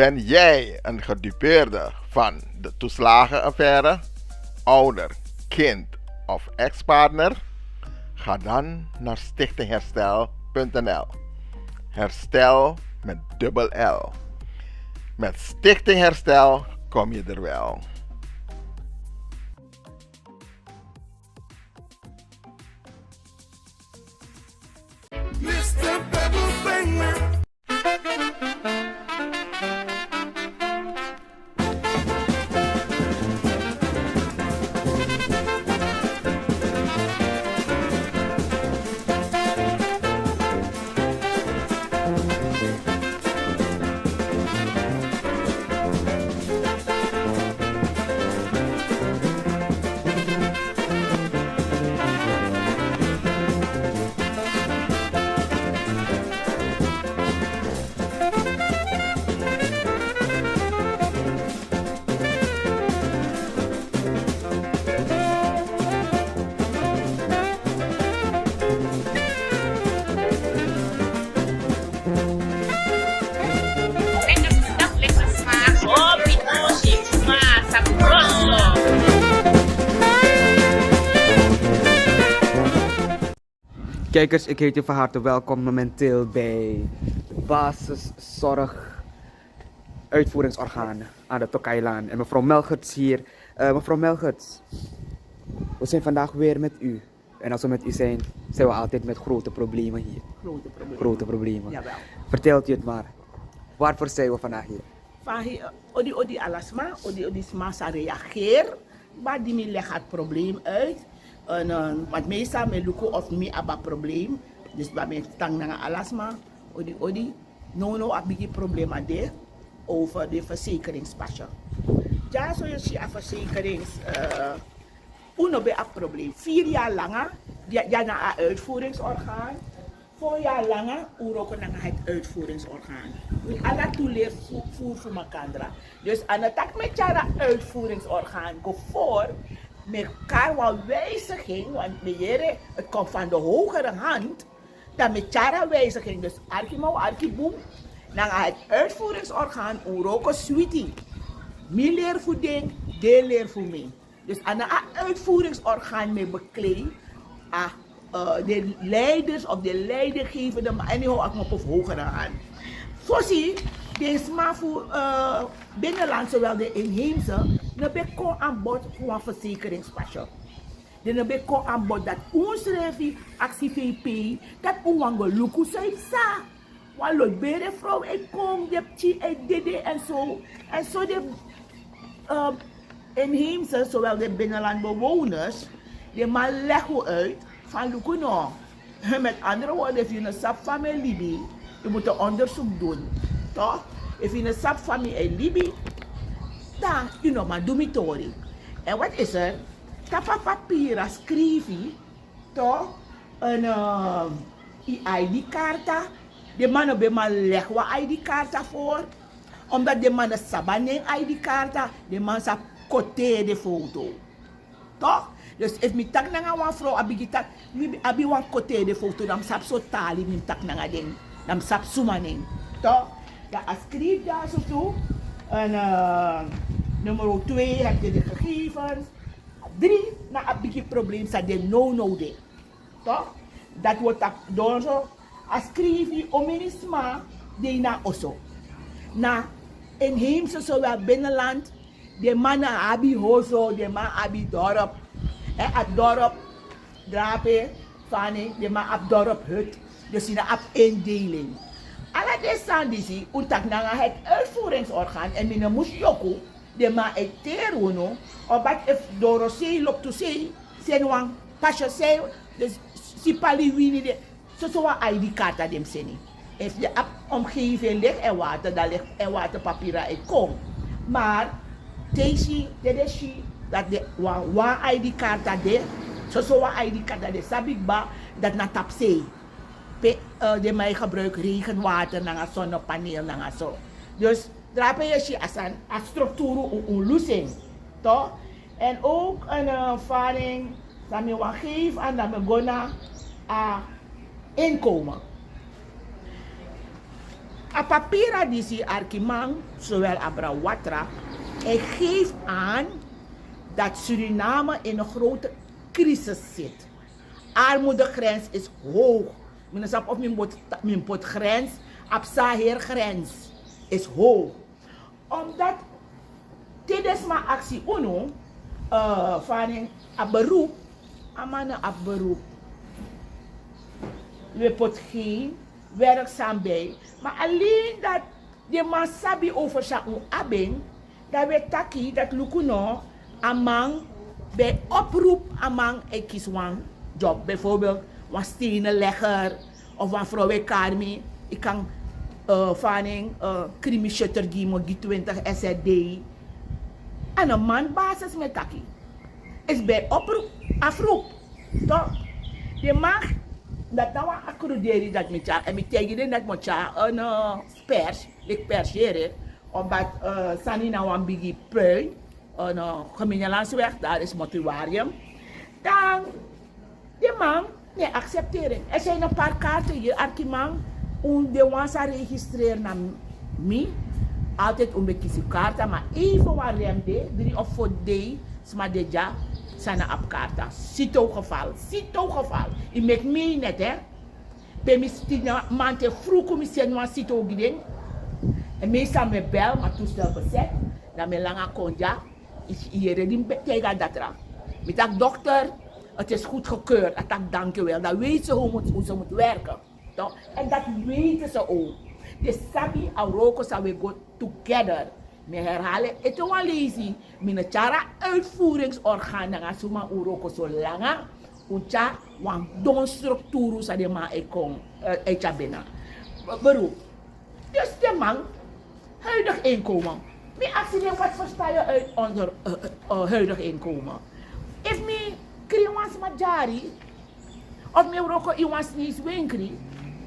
Ben jij een gedupeerde van de toeslagenaffaire, ouder, kind of ex-partner? Ga dan naar stichtingherstel.nl. Herstel met dubbel L. Met Stichting Herstel kom je er wel. Mr. Pebble Banger. Kijkers, ik heet u van harte welkom momenteel bij Basiszorg Uitvoeringsorgaan aan de Tokailaan. En mevrouw Melgerts hier. Mevrouw Melgerts, we zijn vandaag weer met u. En als we met u zijn, zijn we altijd met grote problemen hier. Grote problemen. Jawel. Vertelt u het maar. Waarvoor zijn we vandaag hier? Van odi alasma, odi massa reageer, maar die me legt het probleem uit. Want meestal me lukken of me abba probleem, dus bij me tang na alasma, odi, no abigi probleem ade over de verzekeringspasje. Ja, zo is je verzekerings, uno be a probleem. 4 jaar langer, ja na een uitvoeringsorgaan. 4 jaar langer, ook naar het uitvoeringsorgaan. We alle toeleer voer voor elkaar. Dus aan het tak met jaren uitvoeringsorgaan go voor met elkaar wat wijziging, want het komt van de hogere hand, dat met jaren wijziging, dus arkiboom, naar het uitvoeringsorgaan, ook een sweetie. Mijn leer voor ding, de leer voor mij. Dus aan het uitvoeringsorgaan mee bekleed, de leiders of de leidinggevenden, maar anyhow, ik op hogere hand. Zo zie de sma voor binnenland, zowel de inheemse, dan ben ik aan bod voor een verzekeringspasje. Dan ben ik aan bod dat ons revi, actie VP, dat ons lukken zijn sa. Want de bere vrouw, ik kom, de ptie, ik dede en zo. En zo de inheemse, zowel de binnenlandbewoners, die man leggen uit van lukken nou. Met andere woorden, als je een subfamilie bent, je moet een onderzoek doen. Toch? Als je een subfamilie in Libië, dan je nog maar dormitory. En wat is er? Tapa papieren schrijven, toch? Een ID-kaarta. De mannen bij man leggen wat ID-kaarta voor. Omdat de mannen sabanen ID-kaarta, de man sa kote de foto. Toch? Dus als ik tak naar een vrouw, abi wan kote de foto, dan sap so tali, mi tak naar ding, dan sap sumaning. Toch? Ja, als schrijf daar zo toe. En nummer 2 heb je de gegevens. 3, na een beetje probleem, dat de no de. Toch? Dat wordt door zo. Als schrijf je omenisma, de na osso. Na inheemse zowel binnenland, de mannen abi hozo, de man abi dorp. En het dorp, drapen, fanning, de man ab dorp hut. Dus in een indeling. Alle deze die untak na het uitvoeringsorgaan en mine moest joko, de man het teruno, omdat if doro sei lop to sei, sen wang pasha sei, dus si pali wini de, zo ID-kaarta dem seni. If de omgeving ligt en water, dan ligt en waterpapieren uit kom. Maar deze, dat de wan ID-kaarta de, zo ID-kaarta de sabikba, dat na tapsei. De mij gebruik regenwater naar een zonnepaneel naar zo. Dus daar ben je als structuur een loosing, toch? En ook een ervaring dat me wat geeft en dat me gonna inkomen. A papira die zie Arkimang, zowel Abrawatra, hij geeft aan dat Suriname in een grote crisis zit. Armoedegrens is hoog. Men sap of mijn potgrens, Absaheergrens is hoog. Omdat tijdens mijn actie UNO, van een beroep, amane op beroep. We pot geen werkzaam bij. Maar alleen dat de man sabi over zijn abing, dat we taki dat lukuno amang bij oproep amang ik kies een job. Bijvoorbeeld een stenenlegger of een vrouwenkarmi. Ik kan van een krimi shutter gimo 20 SRD. En een man basis met taki. Is bij oproep afroep. Toch? Je mag dat nou een accruderi dat met jou en met tegen dat met jou een pers, ik perseren, omdat Sani nou een biggie puin, een gemeenschapsweg, daar is mortuarium. Dan de man nee accepteren. Er zijn een paar kaarten hier, Arkimang, om de wansa registreren naar mij. Altijd om de kiesikaarten, maar even waar remde, 3 of 4 dagen, smadeja. Sana op kaarta. Cito geval. Je maakt mee net hè. Bij mij stina mante vroeg kom je een cito giden. En meestal met bel, maar toestel bezet. Dan met lange konja. Is hier in tegen dat ra. Met dat dokter, het is goed gekeurd. Dat dankjewel. Dan weet ze hoe ze moet werken. Toch? En dat weten ze ook. De sabi Auroko zou we go together. Me herhalen, het is wel lazy. Mijn chara uitvoeringsorgaan na suma uroko so langa. Uncha wan don structuur sa de ma ekong echabena. Beroep. Dus de man, huidig inkomen. Me actie wat versta je uit onder huidig inkomen? If me kriwans majari, of me uroko iwans nis winkri,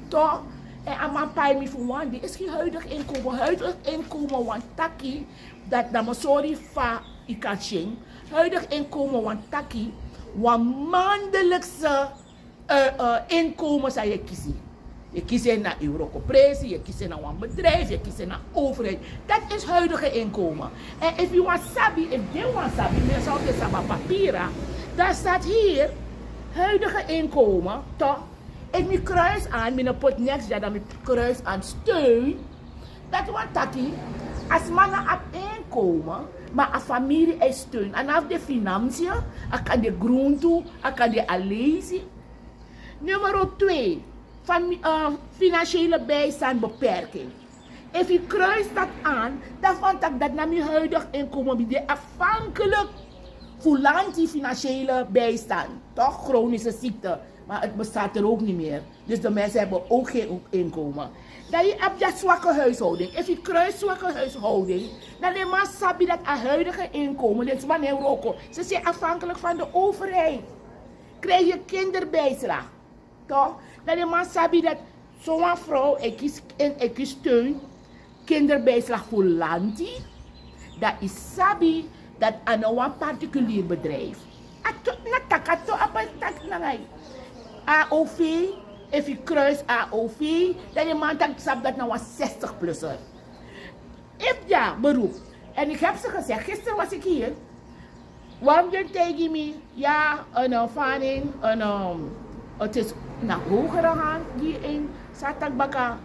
toch? En aan mijn me voor one day is geen huidig inkomen. Huidig inkomen, want taki, dat na sorry fa ikaching. Huidig inkomen, want taki, want maandelijkse inkomen zou je kiezen. Je kiest naar Eurocopresie, je kiest naar een bedrijf, je kiest naar overheid. Dat is huidige inkomen. En if you want sabi, if they want sabi, men zou het sabi papieren. Daar staat hier, huidige inkomen, toch? Ik mijn kruis aan, mijn pot next jaar, dan mijn kruis aan steun. Dat wat taki, als mannen op inkomen, maar als familie is steun. En af de financiën, ik kan de groente, ik kan de alesi. Nummer 2, financiële bijstand beperking. Als je kruist dat aan, dan vond ik dat naar mijn huidig inkomen ben afhankelijk van die financiële bijstand. Toch? Chronische ziekte. Maar het bestaat er ook niet meer. Dus de mensen hebben ook geen inkomen. Dan je hebt je zwakke huishouding. Als je kruist zwakke huishouding, dan is maar sabi dat een huidige inkomen, dit is wanneer Roko. Ze zijn afhankelijk van de overheid. Krijg je kinderbijslag. Toch? Dan is maar sabi dat zo'n vrouw, ik kies steun, kinderbijslag voor lanti. Dat is sabi dat aan een particulier bedrijf. AOV, als je kruist AOV, dan je man dan snap dat nou een 60-plusser. If ja, beroep. En ik heb ze gezegd, gisteren was ik hier. Waarom je tegen me, ja, een ervaring, het is naar hogere hand die in Satakbaka,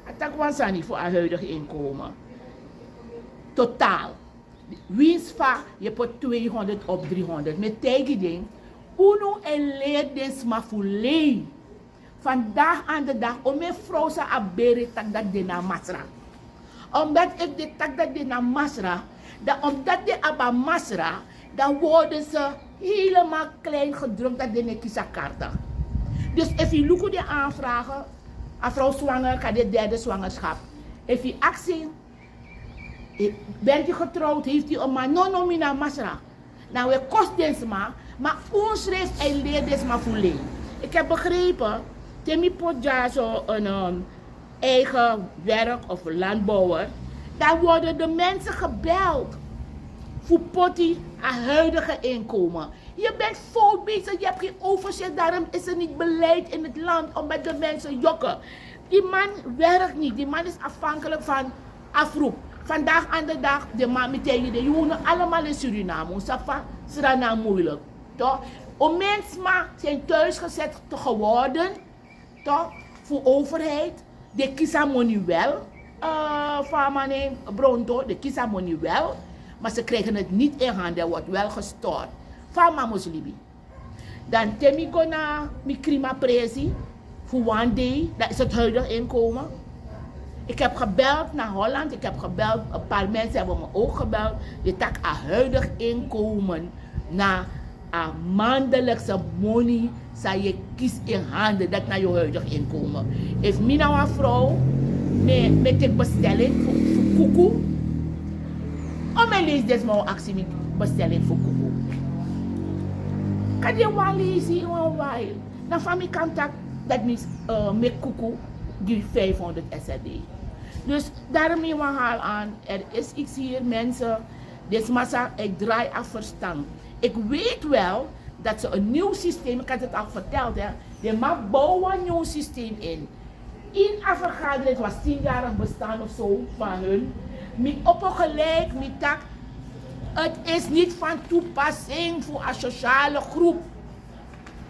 atakwansani voor een huidig inkomen. Totaal. Winst van je pot 200 op 300. Met tegen ding. Uno en leer des maar volledig. Vandaag aan de dag. Om mijn vrouw sa abere tak dat de na masra. Omdat ik de tak dat de na masra. Omdat de abba masra. Dan worden ze helemaal klein gedrukt dat de ne kisa karta. Dus als je lukt de aanvragen. Een vrouw zwanger kan de derde zwangerschap. Als je actie. Bent je getrouwd, heeft hij een man, no mina masra. Nou, we kosten ze maar ons schrijft en leert deze maar volledig. Ik heb begrepen, Temi Podja zo een eigen werk of landbouwer, daar worden de mensen gebeld voor potti aan huidige inkomen. Je bent fout bezig, je hebt geen overzicht, daarom is er niet beleid in het land om met de mensen jokken. Die man werkt niet, die man is afhankelijk van afroep. Vandaag aan de dag, de man meteen, die wonen allemaal in Suriname. Safa, Srana moeilijk. Toch? Om mensen zijn thuisgezet geworden, toch? Voor overheid. De kiezen money wel, van mijn bronto, de kiezen money wel. Maar ze krijgen het niet in handen, er wordt wel gestort. Van mijn moslibi. Dan temi go na mi krima presi voor one day, dat is het huidige inkomen. Ik heb gebeld naar Holland, ik heb gebeld, een paar mensen hebben me ook gebeld. Je tak een huidig inkomen na een maandelijkse money, zou je kies in handen, dat naar je huidig inkomen. If mij nou een vrouw met een bestelling voor koekoe, om mijn lees deze actie met bestelling voor koekoe. Kan je wel lezen in een while? Dan van mijn kant dat mis met koekoe die 500 SRD. Dus daarmee we haal aan, er is iets hier mensen, deze massa, ik draai af verstand. Ik weet wel dat ze een nieuw systeem, ik had het al verteld, hè, die mag bouwen een nieuw systeem in. In een vergadering, het was 10-jarig bestaan of zo van hun, met opgelijk, met tak, het is niet van toepassing voor een sociale groep.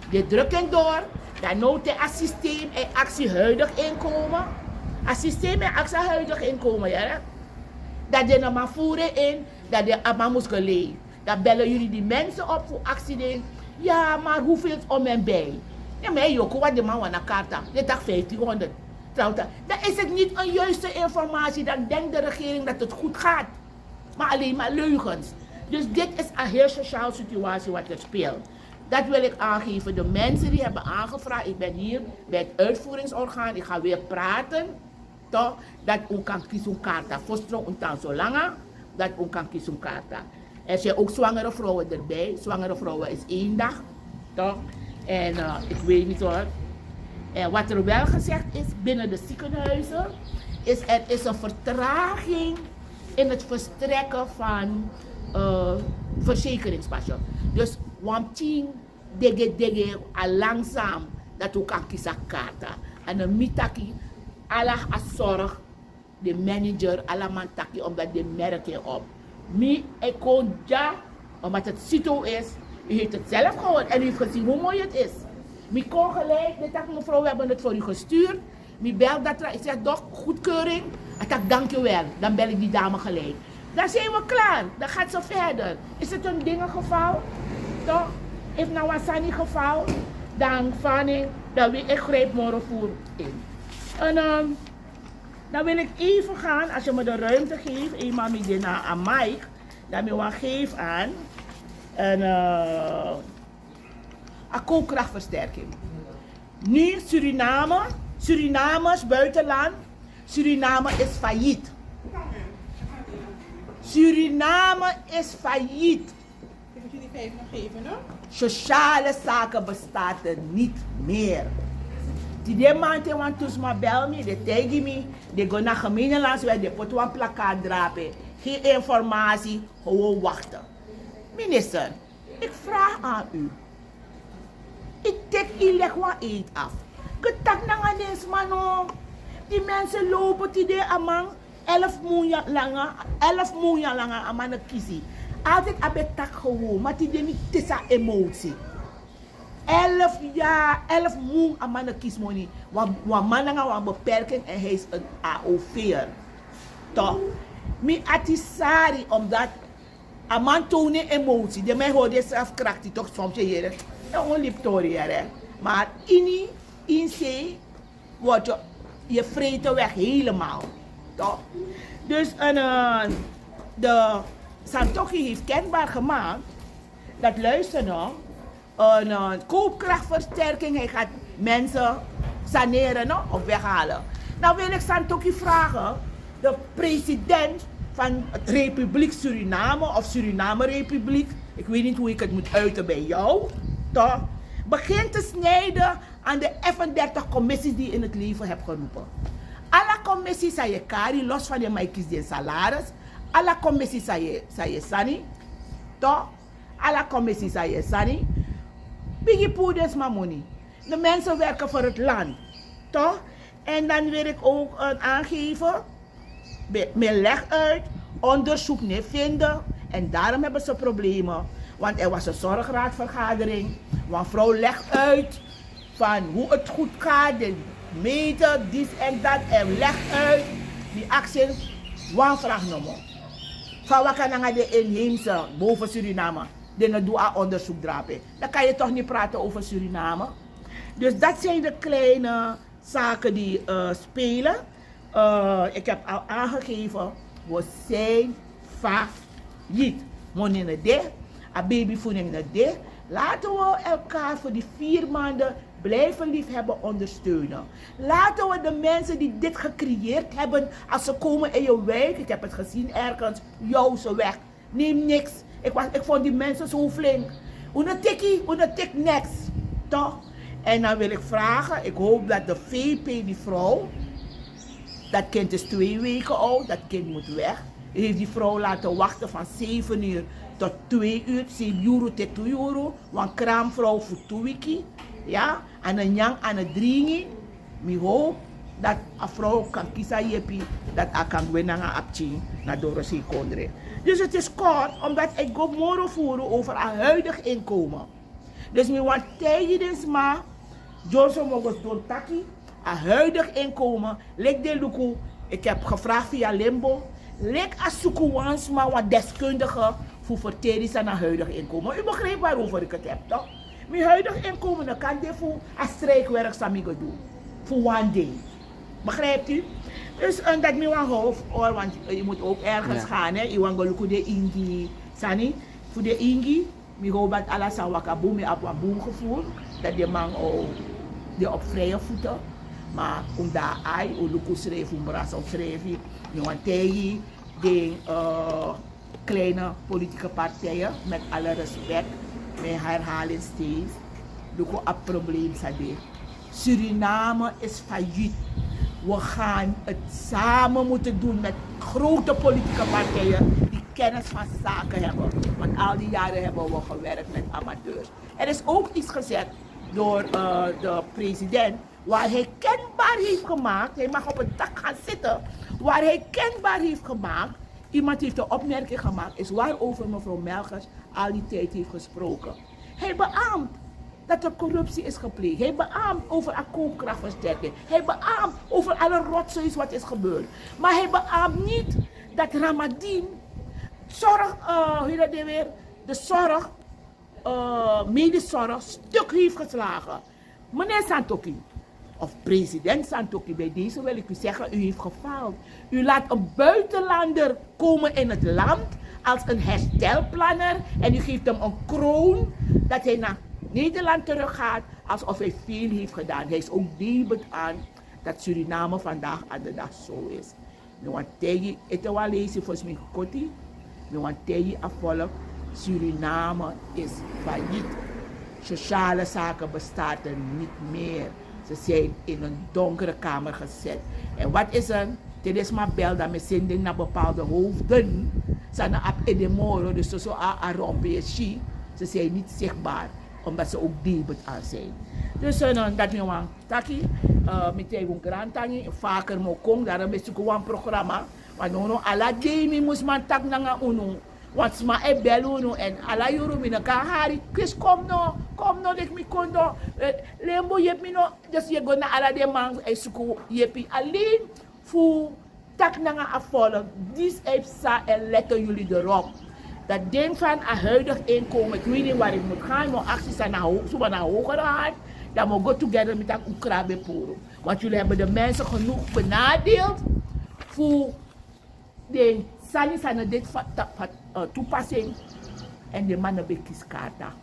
De drukken door, dan nooit een systeem en actie huidig inkomen. Een systeem en actie huidig inkomen, ja. Dat je nog maar voeren in, dat je allemaal moest gelezen. Dan bellen jullie die mensen op voor actie. Ja, maar hoeveel is om en bij? Ja, maar joh, wat de man van een kaarta. Dit dag 1500. Dan is het niet een juiste informatie. Dan denkt de regering dat het goed gaat. Maar alleen maar leugens. Dus dit is een heel sociale situatie wat er speelt. Dat wil ik aangeven. De mensen die hebben aangevraagd. Ik ben hier bij het uitvoeringsorgaan. Ik ga weer praten. Toch? Dat u kan kiezen kaarta. Vostro untan zo langer. Dat u kan kiezen kaarta. Er zijn ook zwangere vrouwen erbij. Zwangere vrouwen is 1 dag. Toch? En ik weet niet hoor. En wat er wel gezegd is binnen de ziekenhuizen. Is er is een vertraging in het verstrekken van verzekeringspasje. Dus wanting dege al langzaam dat u kan kiezen kaarta. En een mitaki Allah zorg de manager alla man taki omdat de merken op. Mi ik kon ja omdat het cito is. U heeft het zelf gehoord en u heeft gezien hoe mooi het is. Mi kon gelijk, de tak mevrouw we hebben het voor u gestuurd. Mi bel dat ik zeg toch goedkeuring. Ik zeg dankjewel. Dan bel ik die dame gelijk. Dan zijn we klaar. Dan gaat ze verder. Is het een dingengeval? Toch? Is nou een sani geval? Dan van ik, dan wil ik grijp morgen voor in. En dan wil ik even gaan, als je me de ruimte geeft, eenmaal met dit aan Mike, dan wil ik geven aan een koopkrachtversterking. Nu Surinamers buitenland, Suriname is failliet. Suriname is failliet. Ik moet jullie 5 nog geven, hoor. Sociale zaken bestaat er niet meer. Die man te want dus maar bel me, de tegen me, de go naar gemeenlandsweg, de pot een plakkaat drapen. Geen informatie, gewoon wachten. Minister, ik vraag aan u. Ik tek u leg wat eet af. Getak na eens man. Die mensen lopen die de amang 11 miljoen langer aan mijn kiezie. Altijd heb tak gewoon, maar die niet tessa emotie. 11 jaar, 11 miljoen aan mijn kiesmoney. Want mannen gaan een beperking en hij is een AOV'er. Toch? Mi atisari omdat een man toont emotie. De mij hoort zelf krachtig toch soms hier. En onliptorie hè. Maar in zee wordt je vreten weg helemaal. Toch? Dus de Santoki heeft kenbaar gemaakt dat luister nou. Een koopkrachtversterking. Hij gaat mensen saneren no? Of weghalen. Nou wil ik Santoki vragen, de president van het Republiek Suriname of Suriname Republiek, ik weet niet hoe ik het moet uiten bij jou, toch? Begint te snijden aan de 35 commissies die je in het leven hebt geroepen. Alle commissies zijn je kari, los van je maikis die salaris. Alle commissies zijn je sani. Toch? Alle commissies aan je, Sani. Biggie Poeders maar money. De mensen werken voor het land. Toch? En dan wil ik ook aangeven. Men leg uit. Onderzoek niet vinden. En daarom hebben ze problemen. Want er was een zorgraadvergadering. Want vrouw legt uit. Van hoe het goed gaat. De meten, dit en dat. En legt uit. Die actie. One vraag nummer. Van wat kan dan de inheemse boven Suriname? Die doen aan onderzoek drapen. Dan kan je toch niet praten over Suriname. Dus dat zijn de kleine zaken die spelen. Ik heb al aangegeven, we zijn failliet. Money de, a babyvoeding de. Laten we elkaar voor die 4 maanden blijven liefhebben ondersteunen. Laten we de mensen die dit gecreëerd hebben, als ze komen in je wijk, ik heb het gezien ergens, jou ze weg. Neem niks. Ik vond die mensen zo flink. Una tik niks. Toch? En dan wil ik vragen, ik hoop dat de VP, die vrouw, dat kind is 2 weken oud, dat kind moet weg. Heeft die vrouw laten wachten van 7 uur tot 2 uur, 7 euro tot 2 euro. Want kraamvrouw voor 2 weken. Ja, en een jang aan het dringen. Ik hoop dat een vrouw kan kiezen jepi, dat hij kan winnen naar Apchi, naar Dorothy Kondre. Dus het is kort, omdat ik go moro voeren over een huidig inkomen. Dus ik want tijdens maar, Johnson mogos doen taki, een huidig inkomen, lik de luku, ik heb gevraagd via Limbo, lik als zoekouans maar wat deskundige voor verteren aan een huidig inkomen. U begrijpt waarover ik het heb, toch? Mijn huidig inkomen dan kan dit voor een strijkwerk samen doen. Voor one day. Begrijpt u? Dus dat me een hoofd, want je moet ook ergens gaan, hè? Je want go de ingi, sani, voor de ingi, ik hoop dat alles aan wakaboom, me op een boom gevoel, dat die man ook die op vrije voeten, maar omdat hij, luku schreef, bras opschreef, je want tegen de kleine politieke partijen, met alle respect, met herhaling steeds, luku een probleem sade. Suriname is failliet. We gaan het samen moeten doen met grote politieke partijen die kennis van zaken hebben. Want al die jaren hebben we gewerkt met amateurs. Er is ook iets gezegd door de president waar hij kenbaar heeft gemaakt. Hij mag op het dak gaan zitten. Waar hij kenbaar heeft gemaakt. Iemand heeft een opmerking gemaakt. Is waarover mevrouw Melchers al die tijd heeft gesproken. Hij beaamt dat er corruptie is gepleegd. Hij beaamt over een koopkrachtversterking. Hij beaamt over alle rotzooi wat is gebeurd. Maar hij beaamt niet dat Ramadien zorg, de zorg, medisch zorg stuk heeft geslagen. Meneer Santoki, of president Santoki, bij deze wil ik u zeggen, u heeft gefaald. U laat een buitenlander komen in het land als een herstelplanner en u geeft hem een kroon dat hij naar Nederland teruggaat alsof hij veel heeft gedaan. Hij is ook debet aan dat Suriname vandaag aan de dag zo is. Nu want tegen het wel lezen volgens mij koti. Nu want tegen afvolk Suriname is failliet. Sociale zaken bestaan er niet meer. Ze zijn in een donkere kamer gezet. En wat is er? Dit is maar bel dat we zenden naar bepaalde hoofden. Ze zijn op edemoro, dus zo aan rompeeshi. Ze zijn niet zichtbaar, omdat ze ook debet aan zijn. Dus dat nu aan taki, met een grantangi, vaker mo kong, daarom is het een programma. Want no alla demi moest man tak nanga uno. Want sma e bel uno en alla juro mina ka hari, Chris kom no, lik mi kondo. Lembo yep mi no, dus je go na alla de man e suku yepi alleen voor tak nanga afvallen. Dis heeft sa en letten jullie erop. Dat ding van een huidig inkomen, ik weet niet waar ik moet gaan, maar acties zijn naar hoger gaan, dan moet go together met een Ukrabe Poro. Want jullie hebben de mensen genoeg benadeeld voor de sani dit toepassing en de mannen bij kieskata.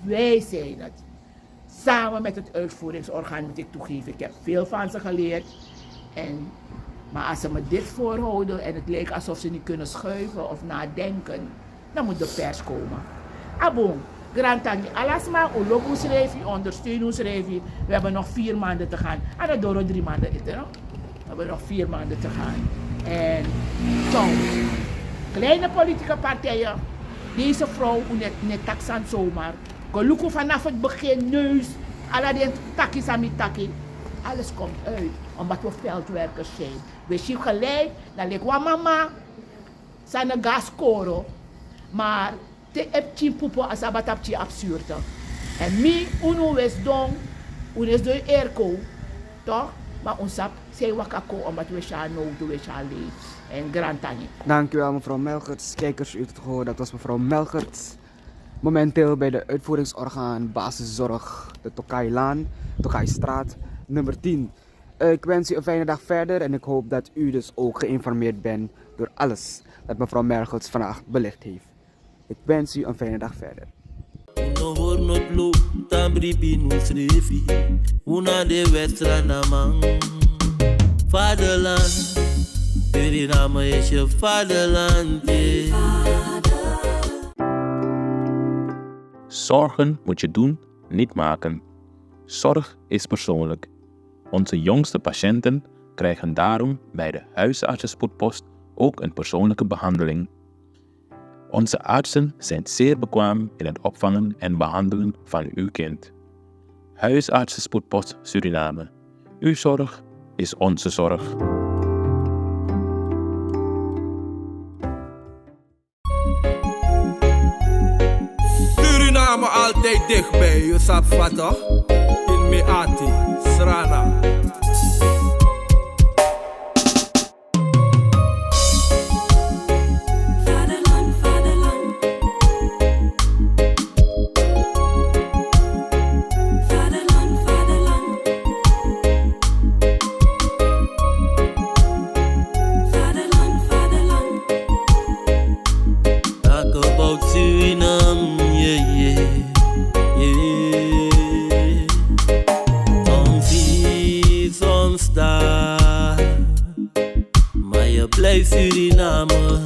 Wij zijn het. Samen met het uitvoeringsorgaan moet ik toegeven. Ik heb veel van ze geleerd. Maar als ze me dit voorhouden en het lijkt alsof ze niet kunnen schuiven of nadenken, dan moet de pers komen. Abon, Grantangi, alasma, Ologo schrijven, ondersteunen schrijven. We hebben nog 4 maanden te gaan. En dat door 3 maanden is er nog. We hebben nog 4 maanden te gaan. En zo, kleine politieke partijen, Deze vrouw, net taksan zomaar. Gelukkig vanaf het begin, neus, alle die takjes aan mijn takkie. Alles komt uit, omdat we veldwerkers zijn. We zien gelijk, dan lijkt wat mama, zijn een gaskoro. Maar te heb je poepo als dat heb je absurde. En mij, uno is dong, uno is de airco, toch? Maar ons heb zijn wakako omdat we gaan nodig, we gaan leven. En grantanje. Dankjewel mevrouw Melgerts. Kijkers, u hebt het gehoord, dat was mevrouw Melgerts. Momenteel bij de uitvoeringsorgaan Basiszorg, de Tokailaan, Tokaistraat, nummer 10. Ik wens u een fijne dag verder en ik hoop dat u dus ook geïnformeerd bent door alles dat mevrouw Melgerts vandaag belicht heeft. Ik wens u een fijne dag verder. No hornot lo tambri binus refi una de westra namang Vaderland Suriname is je vaderland. Zorgen moet je doen, niet maken. Zorg is persoonlijk. Onze jongste patiënten krijgen daarom bij de huisartsenspoedpost ook een persoonlijke behandeling. Onze artsen zijn zeer bekwaam in het opvangen en behandelen van uw kind. Huisartsenspoedpost Suriname. Uw zorg is onze zorg. Suriname altijd dichtbij, je sap vatten. In Meati, Srana. Blijf Suriname,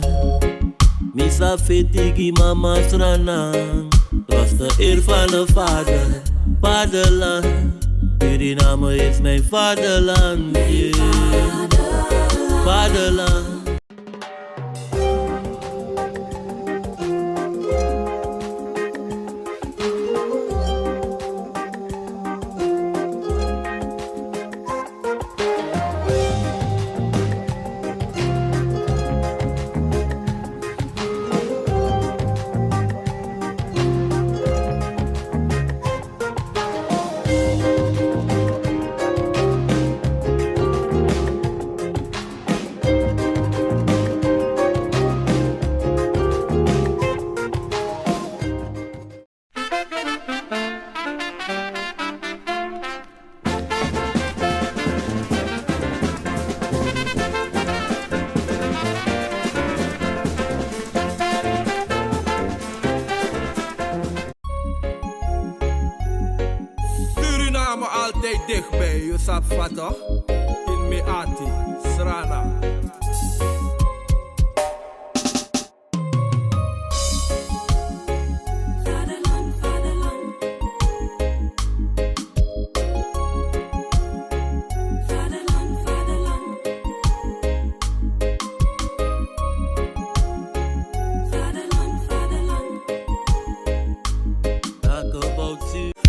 misa fetigi mama stranang. Was de eer van de vader, vaderland. Suriname is mijn vaderland, yeah. Vaderland. Suriname altijd dichtbij, je sap vatten. In Meati, Srana.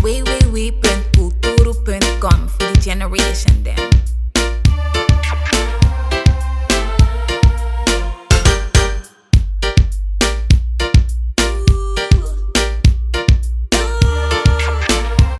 www.culturo.com for the generation.